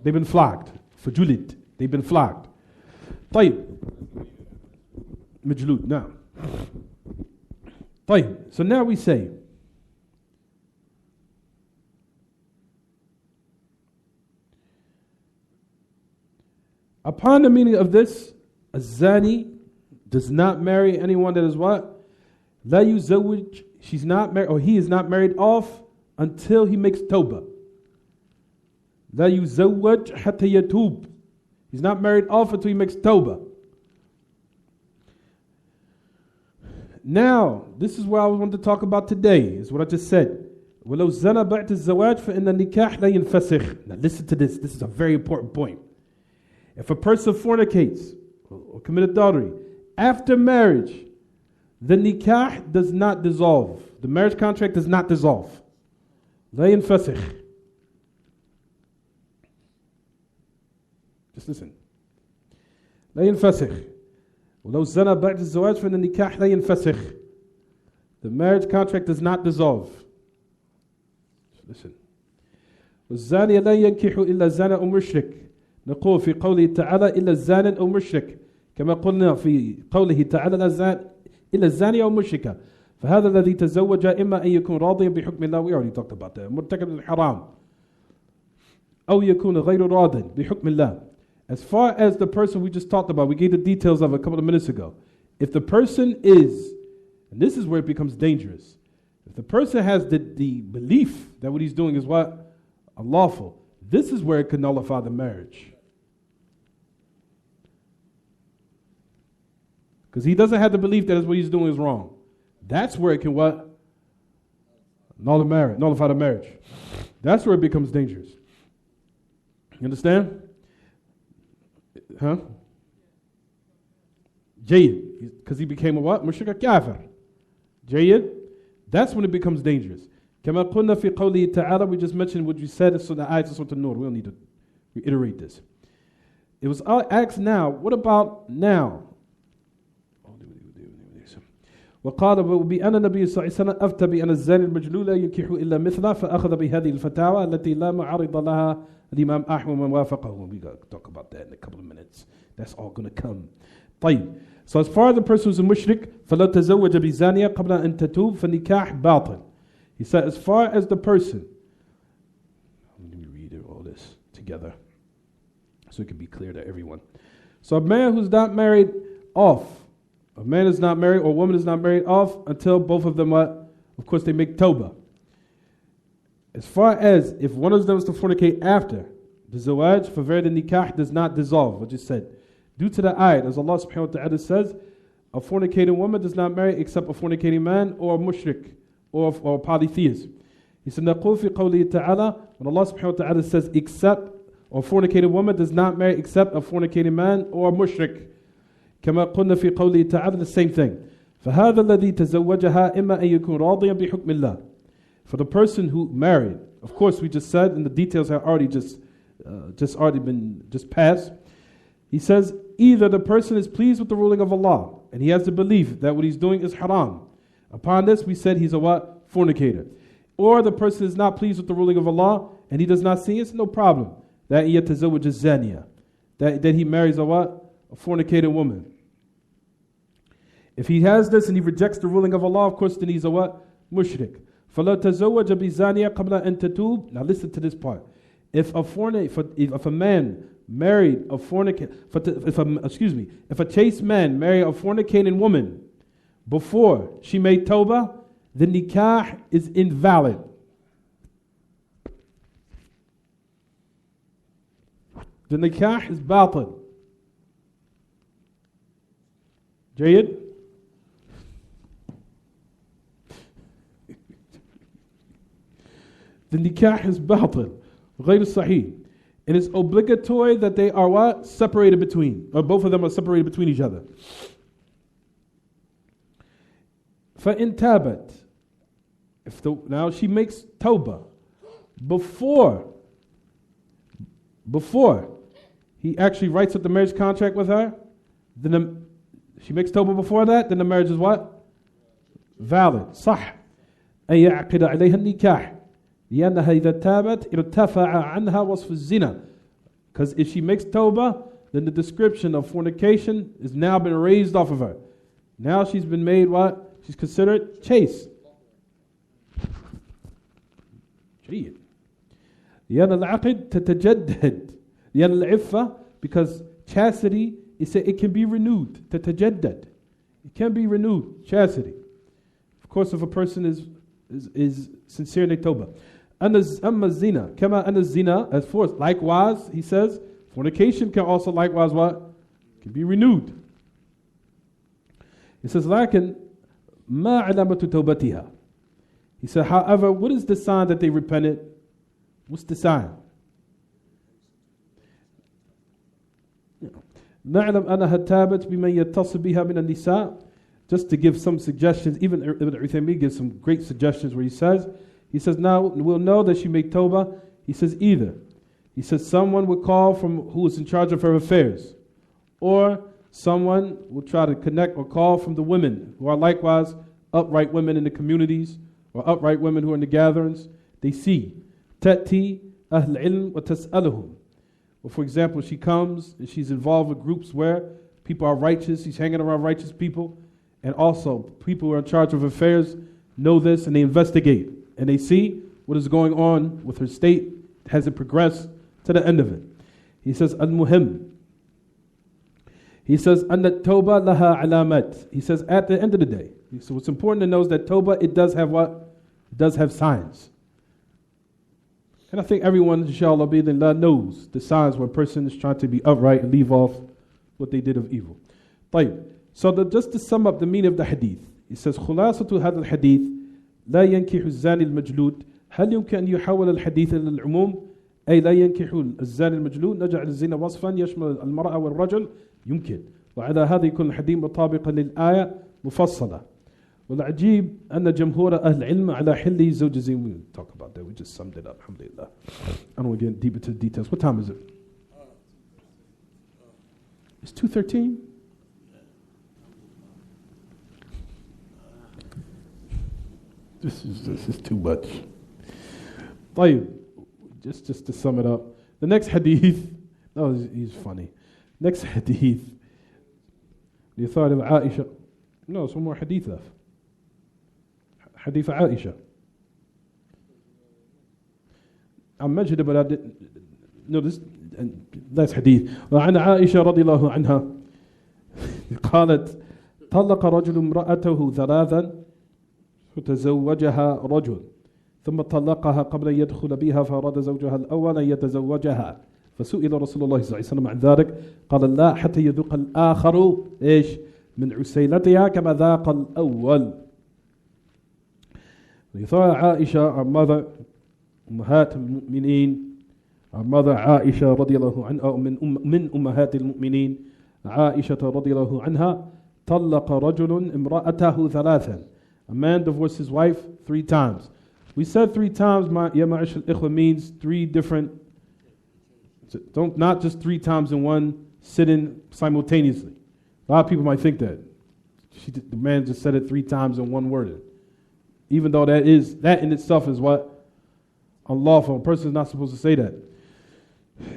they've been flogged. Fajulit. They've been flogged. طيب. Majlood. Now. طيب. So now we say, upon the meaning of this, a zani does not marry anyone that is what? La yuzawwij, she's not married, or he is not married off until he makes tawbah. La yuzawwaj hatta yatub. He's not married off until he makes tawbah. Now, this is what I want to talk about today, is what I just said. وَلَوْ زَنَى بَعْدَ الزَّوَاجِ فَإِنَّ النِّكَاحَ لَا يَنْفَسِخ. Now listen to this. This is a very important point. If a person fornicates or commit adultery after marriage, the nikah does not dissolve. The marriage contract does not dissolve. لا ينفسخ. Just listen. لا ينفسخ. ولو زنى بعد الزواج فإن النكاح لا ينفسخ. The marriage contract does not dissolve. Listen. والزاني لا ينكح إلا زانى أو مشرك. نقول في قوله تعالى إلا الزاني أو مشرك كما قلنا في قوله تعالى إلا الزاني أو مشركة فهذا الذي تزوج إما أن يكون راضيا بحكم الله. We already talked about that. مرتكب الحرام أو يكون غير راض بحكم الله. As far as the person we just talked about, we gave the details of a couple of minutes ago. If the person is, and this is where it becomes dangerous, if the person has the belief that what he's doing is what? Unlawful, this is where it can nullify the marriage. Because he doesn't have the belief that what he's doing is wrong. That's where it can what? Nullify the marriage. That's where it becomes dangerous. You understand? Huh? Jayyid. Because he became a what? Mushrik kafir. Jayyid. That's when it becomes dangerous. كما قلنا في قوله تعالى, we just mentioned what you said in the ayat of Surah An-Nur. We don't need to reiterate this. It was asked now, what about now? وقال بأن النبي صلى الله عليه وسلم أفتى بأن الزاني المجنون لا ينكح إلا مثله فأخذ بهذه الفتاوى التي لا معارض لها الإمام أحمد ومن وافقه. We got to talk about that in a couple of minutes. That's all going to come. طيب. So as far as the person who's a mushrik, فلو تزوج بزانية قبل أن تتوب فالنكاح باطل. He said as far as the person, let me read all this together so it can be clear to everyone. So a man who's not married off, a man is not married or a woman is not married off until both of them are, of course, they make tawbah. As far as if one of them is to fornicate after the zawaj, for very the nikah does not dissolve, what you said. Due to the ayat, as Allah subhanahu wa ta'ala says, a fornicating woman does not marry except a fornicating man or a mushrik or polytheist. He said, نَقُولْ فِي قَوْلِهِ تَعَالَى, when Allah subhanahu wa ta'ala says except, or fornicating woman does not marry except a fornicating man or a mushrik. كما قلنا في قوله تعالى, the same thing. فهذا الذي تزوجها إما أن يكون راضيا بحكم الله. For the person who married, of course we just said, and the details have already just passed. He says, either the person is pleased with the ruling of Allah, and he has the belief that what he's doing is haram. Upon this, we said he's a what? Fornicator. Or the person is not pleased with the ruling of Allah, and he does not see it's no problem. That yatazawwaj az-zaniya. That he marries a what? A fornicating woman. If he has this and he rejects the ruling of Allah, of course, then he's a what? Mushrik. فَلَا تَزَوَّجَ بِزَانِيَةٍ قَبْلَ أَن تَتُوبَ. Now listen to this part. If a man married a fornicating, if a chaste man married a fornicating woman before she made tawbah, the nikah is invalid. The nikah is batil. Jayid? The nikah is batil. غير صحيح. And it's obligatory that they are what? Separated between, or both of them are separated between each other. فَإِن تَابَتْ. Now she makes tawbah before he actually writes up the marriage contract with her, then she makes tawbah before that, then the marriage is what? Valid. صح. أن يعقد عليها النكاح. لأنها إذا تابت ارتفع عنها وصف الزنا. Because if she makes tawbah, then the description of fornication is now been raised off of her. Now she's been made what? She's considered chaste. جيد. لأن العقد تتجدد. لأن العفة, because chastity, it can be renewed. تتجدد. It can be renewed. Chastity. Of course, if a person is sincere in their tawbah. أما الزنا كما أن الزنا, as for likewise, he says, fornication can also likewise what? Can be renewed. He says, لكن ما علامة توبتها. He said, however, what is the sign that they repented? What's the sign? نعلم أنها تابت بمن يتصل بها من النساء. Just to give some suggestions, even Ibn Uthaymeen gives some great suggestions where he says, now we'll know that she made tawbah. He says either. He says someone would call from who is in charge of her affairs, or someone will try to connect or call from the women who are likewise upright women in the communities, or upright women who are in the gatherings. They see. تأتي أهل العلم وتسألهم. Well, for example, she comes and she's involved with groups where people are righteous. She's hanging around righteous people. And also, people who are in charge of affairs know this and they investigate. And they see what is going on with her state. Has it progressed to the end of it? He says, Al-Muhim. He says, Anna Tawbah laha alamat. He says, at the end of the day. So what's important to know is that Tawbah, it does have what? It does have signs. And I think everyone, inshallah, knows the signs where a person is trying to be upright and leave off what they did of evil. طيب. So just to sum up the meaning of the hadith, he says, خلاصة هذا الحديث لا ينكح الزاني المجلود. هل يمكن أن يحول الحديث إلى العموم؟ أي لا ينكح الزاني المجلود نجعل الزنا وصفا يشمل المرأة والرجل؟ يمكن. وعلى هذا يكون الحديث مطابقا للآية مفصلة. والعجيب أن جمهور أهل العلم على حل زوج الزنا. We talk about that. We just summed it up. Alhamdulillah. I don't want to get deep into the details. What time is it? It's 2:13. This is too much. طيب, just to sum it up. The next hadith, he's funny. Next hadith, the authority of Aisha. No, some more hadith left. Hadith of Aisha. I mentioned it, but I didn't. No, that's hadith. وعن عائشة رضي الله عنها قالت طلق رجل امرأته ثلاثا فتزوجها رجل ثم طلقها قبل أن يدخل بها فأراد زوجها الأول أن يتزوجها فسئل رسول الله صلى الله عليه وسلم عن ذلك قال لا حتى يذوق الآخر إيش من عسيلتها كما ذاق الأول. We thought Aisha, our mother, أمهات المؤمنين, our mother Aisha رضي الله عنها, من أمهات المؤمنين عائشة رضي الله عنها, طلق رجل امرأته ثلاثا. A man divorced his wife 3 times. We said 3 times, ya ma'ash al-ikhwa, means 3 different, not just 3 times in one sitting simultaneously. A lot of people might think that. The man just said it 3 times in one word. Even though that in itself is what? Unlawful. A person is not supposed to say that.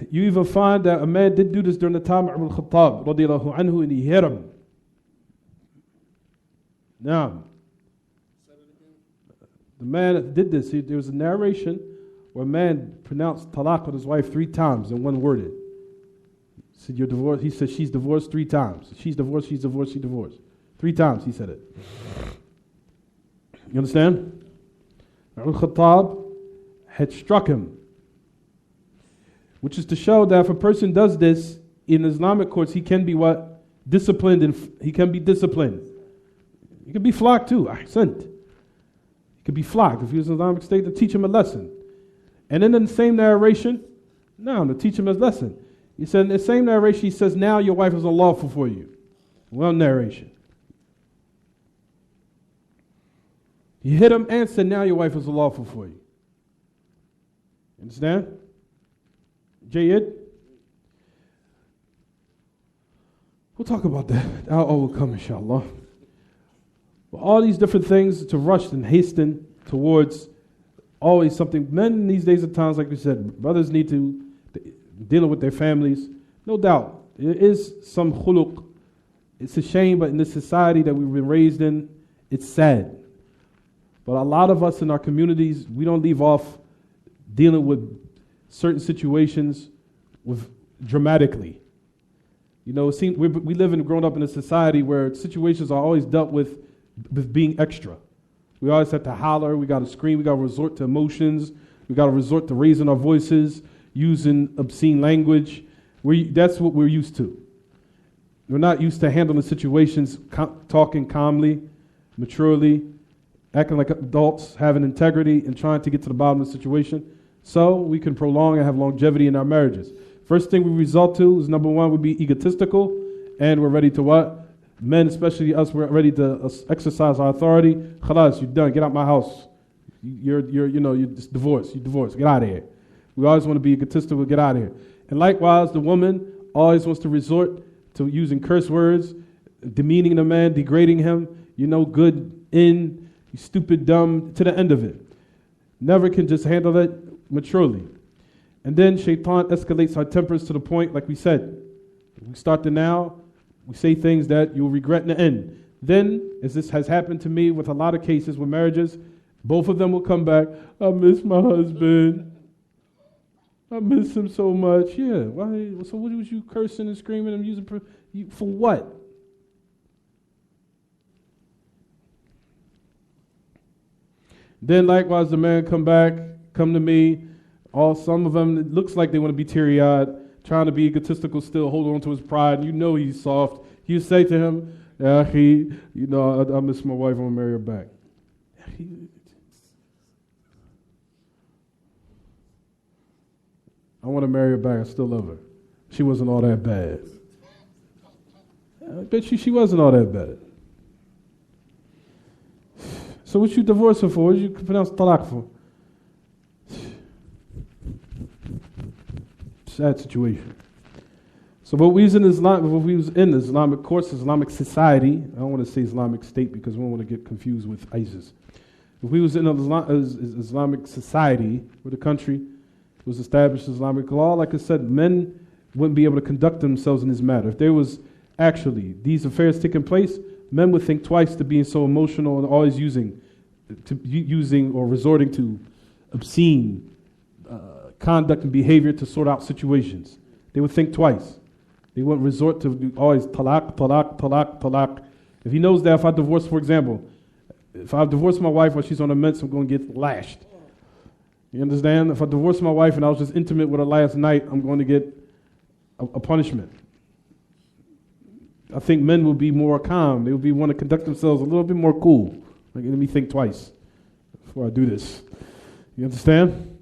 You even find that a man did do this during the time of al-Khattab radiyallahu anhu, and he hit him. Now, the man that did this, there was a narration where a man pronounced talaq with his wife 3 times in one word. He said, "You're divorced." He said, "She's divorced 3 times. She's divorced, she's divorced, she's divorced." 3 times he said it. You understand? Al-Khattab had struck him, which is to show that if a person does this in Islamic courts, he can be what? Disciplined, and he can be disciplined. He can be flogged too. Ahsant. He could be flogged if he was in Islamic State, to teach him a lesson. And then in the same narration, to teach him a lesson. He said in the same narration, he says, "Now your wife is unlawful for you." One narration. He hit him and said, "Now your wife is unlawful for you." Understand? Jayyid? We'll talk about that. That will come, inshallah. But all these different things to rush and hasten towards always something. Men these days at times, like we said, brothers need to deal with their families. No doubt. There is some khuluq. It's a shame, but in the society that we've been raised in, it's sad. But a lot of us in our communities, we don't leave off dealing with certain situations dramatically. You know, we live and grown up in a society where situations are always dealt with being extra. We always have to holler, we got to scream, we got to resort to emotions, we got to resort to raising our voices, using obscene language. That's what we're used to. We're not used to handling situations, talking calmly, maturely, acting like adults, having integrity, and trying to get to the bottom of the situation so we can prolong and have longevity in our marriages. First thing we result to is, number 1, would be egotistical, and we're ready to what? Men, especially us, we're ready to exercise our authority. Khalas, you're done. Get out my house. You're divorced. You're divorced. Get out of here. We always want to be egotistical. Get out of here. And likewise, the woman always wants to resort to using curse words, demeaning the man, degrading him. Good in, you stupid, dumb, to the end of it. Never can just handle it maturely. And then shaitan escalates our tempers to the point, like we said, we start to now, we say things that you'll regret in the end. Then, as this has happened to me with a lot of cases with marriages, both of them will come back, "I miss my husband. I miss him so much." Yeah, why? So what was you cursing and screaming and using for what? Then likewise, the man come to me. Some of them, it looks like they want to be teary-eyed, trying to be egotistical still, hold on to his pride. He's soft. You say to him, "Yeah, I miss my wife, I want to marry her back." I want to marry her back, I still love her. She wasn't all that bad. I bet you she wasn't all that bad. So what you divorce her for? What you pronounce talaq for? Sad situation. So what we was in Islamic courts, Islamic society, I don't want to say Islamic State because we don't want to get confused with ISIS. If we was in an Islamic society where the country was established Islamic law, like I said, men wouldn't be able to conduct themselves in this matter. If there was actually these affairs taking place, men would think twice to being so emotional and always using or resorting to obscene conduct and behavior to sort out situations. They would think twice. They wouldn't resort to always talaq, talaq, talaq, talaq. If he knows that if I divorce, for example, if I divorce my wife while she's on a mens, I'm going to get lashed. You understand? If I divorce my wife and I was just intimate with her last night, I'm going to get a punishment. I think men will be more calm. They will be want to conduct themselves a little bit more cool. Like, let me think twice before I do this. You understand?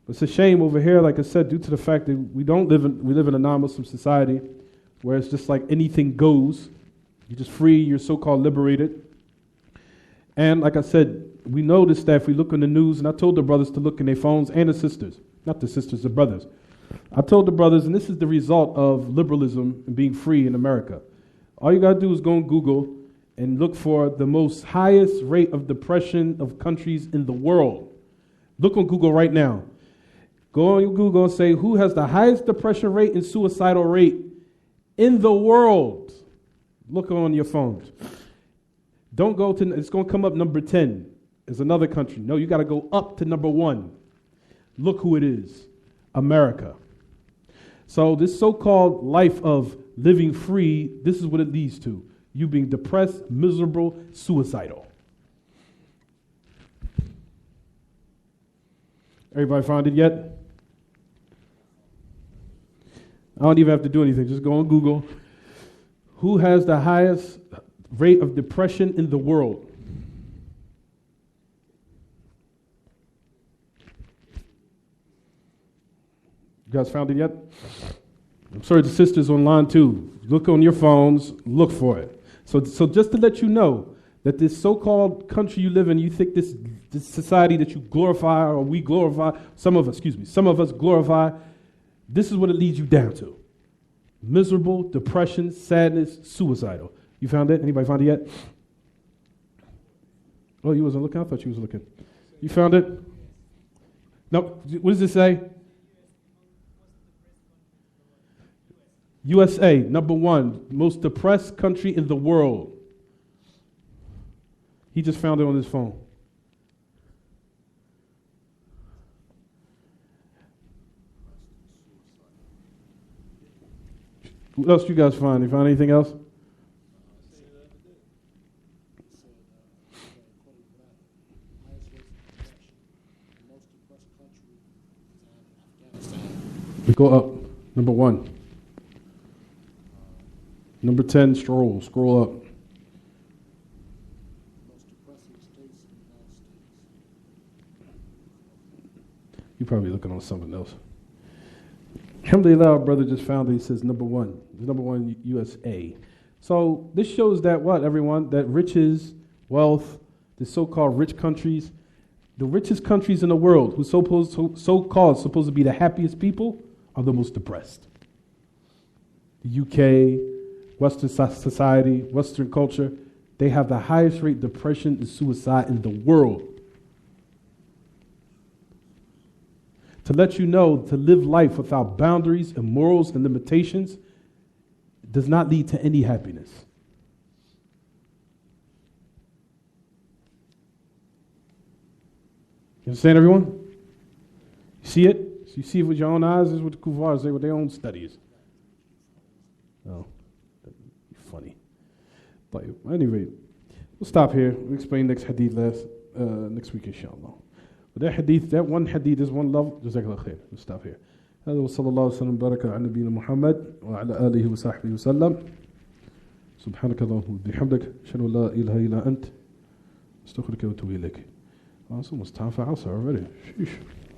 But it's a shame over here, like I said, due to the fact that we live in a non-Muslim society where it's just like anything goes. You're just free. You're so-called liberated. And like I said, we noticed that if we look on the news, and I told the brothers to look in their phones, and the sisters, not the sisters, the brothers. I told the brothers, and this is the result of liberalism and being free in America. All you got to do is go on Google and look for the most highest rate of depression of countries in the world. Look on Google right now. Go on Google and say, who has the highest depression rate and suicidal rate in the world? Look on your phones. Don't go to, it's going to come up number 10. It's another country. No, you got to go up to number 1. Look who it is. America. So this so-called life of living free, this is what it leads to. You being depressed, miserable, suicidal. Everybody found it yet? I don't even have to do anything. Just go on Google. Who has the highest rate of depression in the world? You guys found it yet? I'm sorry, the sisters online too. Look on your phones, look for it. So just to let you know that this so-called country you live in, you think this society that you glorify, or we glorify, some of us glorify, this is what it leads you down to. Miserable, depression, sadness, suicidal. You found it? Anybody found it yet? Oh, you wasn't looking? I thought you was looking. You found it? No, what does it say? USA, number 1, most depressed country in the world. He just found it on his phone. What else you guys find? You found anything else? We go up. Number 1. Number 10, scroll up. You're probably looking on something else. Alhamdulillah, our brother just found it. He says number 1. Number 1, USA. So this shows that what, everyone? That riches, wealth, the so-called rich countries, the richest countries in the world, who so-called supposed to be the happiest people, are the most depressed. The UK, Western society, Western culture, they have the highest rate of depression and suicide in the world. To let you know, to live life without boundaries and morals and limitations does not lead to any happiness. You understand, everyone? You see it? You see it with your own eyes? This is what the kuffar say with their own studies. Oh. Funny. But anyway, we'll stop here. We'll explain next hadith next week, inshallah. But that hadith, that one hadith is one love. Jazakallah khair. We'll stop here. هذا وصلى الله وسلم وبارك على نبينا محمد وعلى آله وصحبه وسلم. سبحانك اللهم وبحمدك أشهد أن لا إله إلا أنت أستغفرك وأتوب إليك. It's almost time for Asr already. Sheesh.